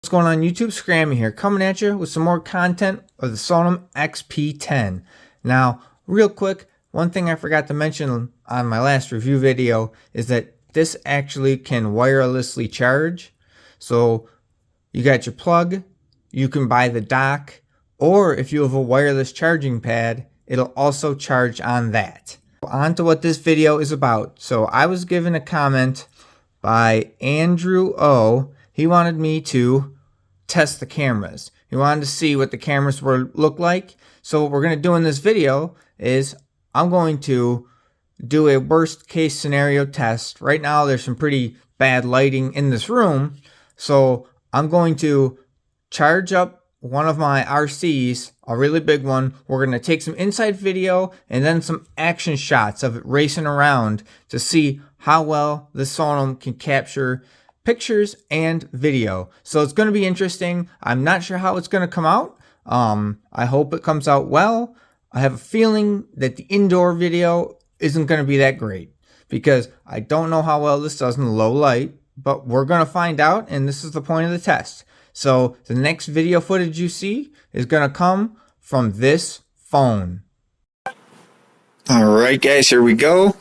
What's going on YouTube? Scrammy here, coming at you with some more content of the Sonim XP10. Now, real quick, one thing I forgot to mention on my last review video is that this actually can wirelessly charge. So you got your plug, you can buy the dock, or if you have a wireless charging pad, it'll also charge on that. On to what this video is about. So I was given a comment by Andrew O. He wanted me to test the cameras. He wanted to see what the cameras look like. So what we're going to do in this video is I'm going to do a worst case scenario test. Right now there's some pretty bad lighting in this room. So I'm going to charge up one of my RCs, a really big one. We're going to take some inside video and then some action shots of it racing around to see how well the Sonim can capture pictures and video. So it's going to be interesting. I'm not sure how it's going to come out. I hope it comes out well. I have a feeling that the indoor video isn't going to be that great because I don't know how well this does in low light, but we're going to find out, and this is the point of the test. So the next video footage you see is going to come from this phone. Alright guys, here we go.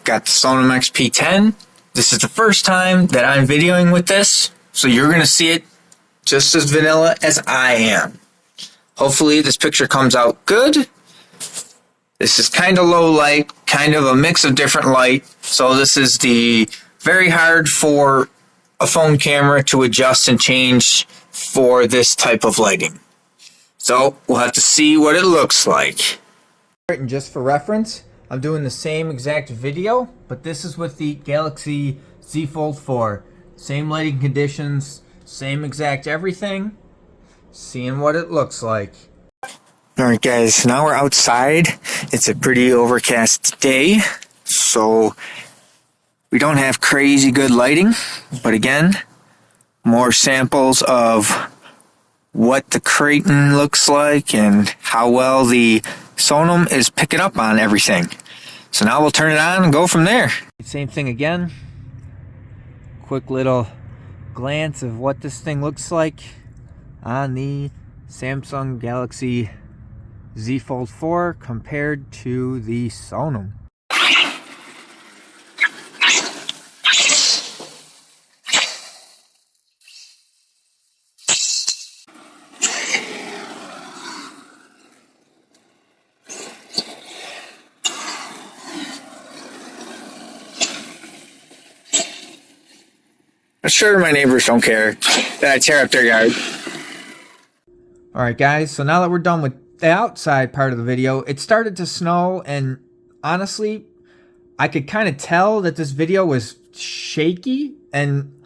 Got the Sonim XP10. This is the first time that I'm videoing with this, so you're going to see it just as vanilla as I am. Hopefully this picture comes out good. This is kind of low light, kind of a mix of different light, so this is the very hard for a phone camera to adjust and change for this type of lighting. So we'll have to see what it looks like. And just for reference, I'm doing the same exact video, but this is with the Galaxy Z Fold 4. Same lighting conditions, same exact everything. Seeing what it looks like. Alright guys, now we're outside. It's a pretty overcast day, so we don't have crazy good lighting, but again, more samples of what the Creighton looks like and how well the Sonim is picking up on everything. So now we'll turn it on and go from there. Same thing again. Quick little glance of what this thing looks like on the Samsung Galaxy Z Fold 4 compared to the Sonim. I'm sure my neighbors don't care that I tear up their yard. Alright guys, so now that we're done with the outside part of the video, it started to snow, and honestly, I could kind of tell that this video was shaky, and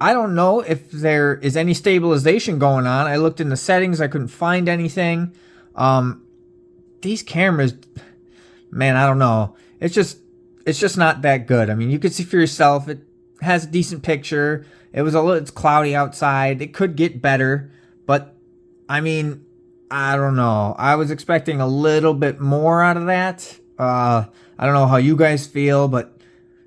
I don't know if there is any stabilization going on. I looked in the settings, I couldn't find anything. These cameras, man, I don't know. It's just not that good. I mean, you could see for yourself, it has a decent picture. It's cloudy outside. It could get better, but I mean, I don't know. I was expecting a little bit more out of that. I don't know how you guys feel, but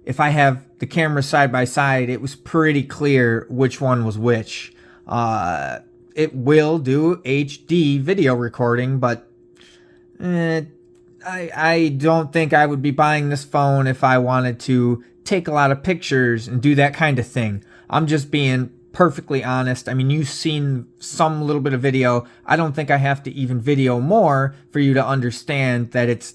if I have the cameras side by side, it was pretty clear which one was which. It will do HD video recording, but I don't think I would be buying this phone if I wanted to take a lot of pictures and do that kind of thing. I'm just being perfectly honest. I mean, you've seen some little bit of video. I don't think I have to even video more for you to understand that it's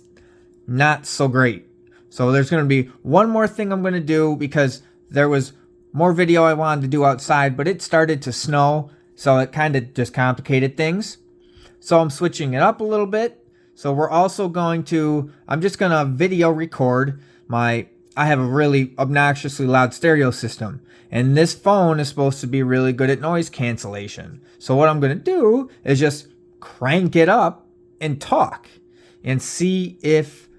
not so great. So there's going to be one more thing I'm going to do because there was more video I wanted to do outside, but it started to snow, so it kind of just complicated things. So I'm switching it up a little bit. So we're also going to, I'm just going to video record I have a really obnoxiously loud stereo system, and this phone is supposed to be really good at noise cancellation. So what I'm going to do is just crank it up and talk and see if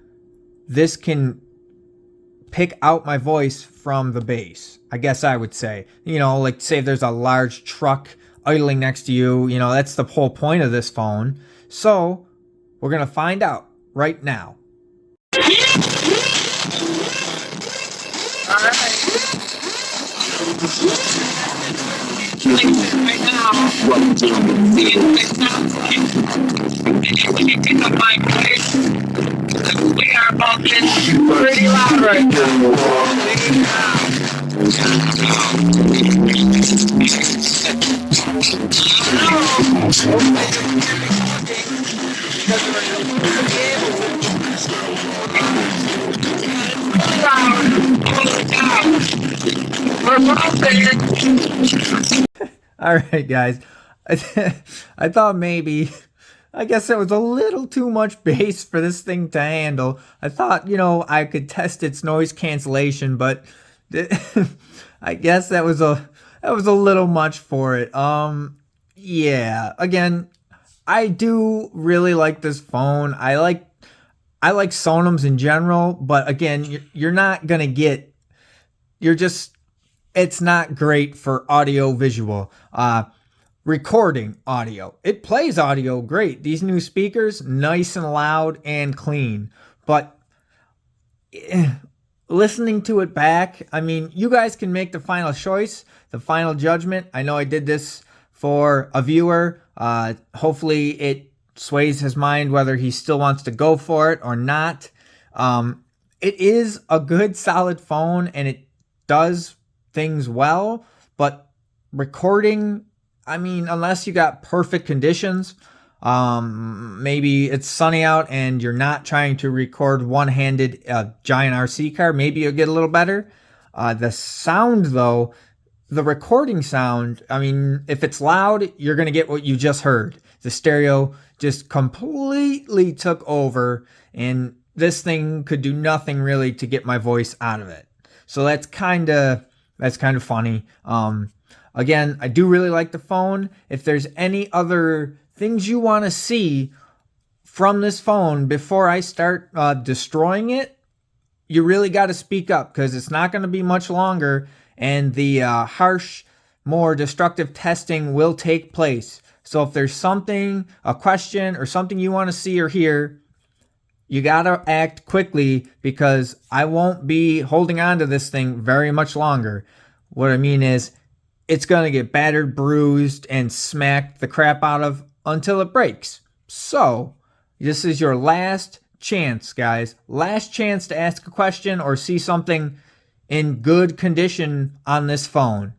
this can pick out my voice from the bass. I guess I would say, you know, like say if there's a large truck idling next to you, you know, that's the whole point of this phone. So we're going to find out right now. Right now. See what it sounds like. When you pick up my voice, we are bumping pretty loud right now. All right, guys. I thought maybe, I guess it was a little too much bass for this thing to handle. I thought, I could test its noise cancellation, but I guess that was a little much for it. Yeah. Again, I do really like this phone. I like Sonims in general, but again, you're not gonna get. It's not great for audio visual. Recording audio. It plays audio great. These new speakers, nice and loud and clean. But listening to it back, I mean, you guys can make the final choice, the final judgment. I know I did this for a viewer. Hopefully it sways his mind whether he still wants to go for it or not. It is a good, solid phone, and it does things well, but recording, I mean, unless you got perfect conditions, maybe it's sunny out and you're not trying to record one-handed giant RC car, maybe you'll get a little better. The sound, though, the recording sound, I mean, if it's loud, you're going to get what you just heard. The stereo just completely took over, and this thing could do nothing really to get my voice out of it. So that's kind of funny. Again, I do really like the phone. If there's any other things you want to see from this phone before I start destroying it, you really got to speak up, because it's not going to be much longer, and the harsh, more destructive testing will take place. So if there's something, a question or something you want to see or hear, you got to act quickly, because I won't be holding on to this thing very much longer. What I mean is, it's going to get battered, bruised, and smacked the crap out of until it breaks. So, this is your last chance, guys. Last chance to ask a question or see something in good condition on this phone.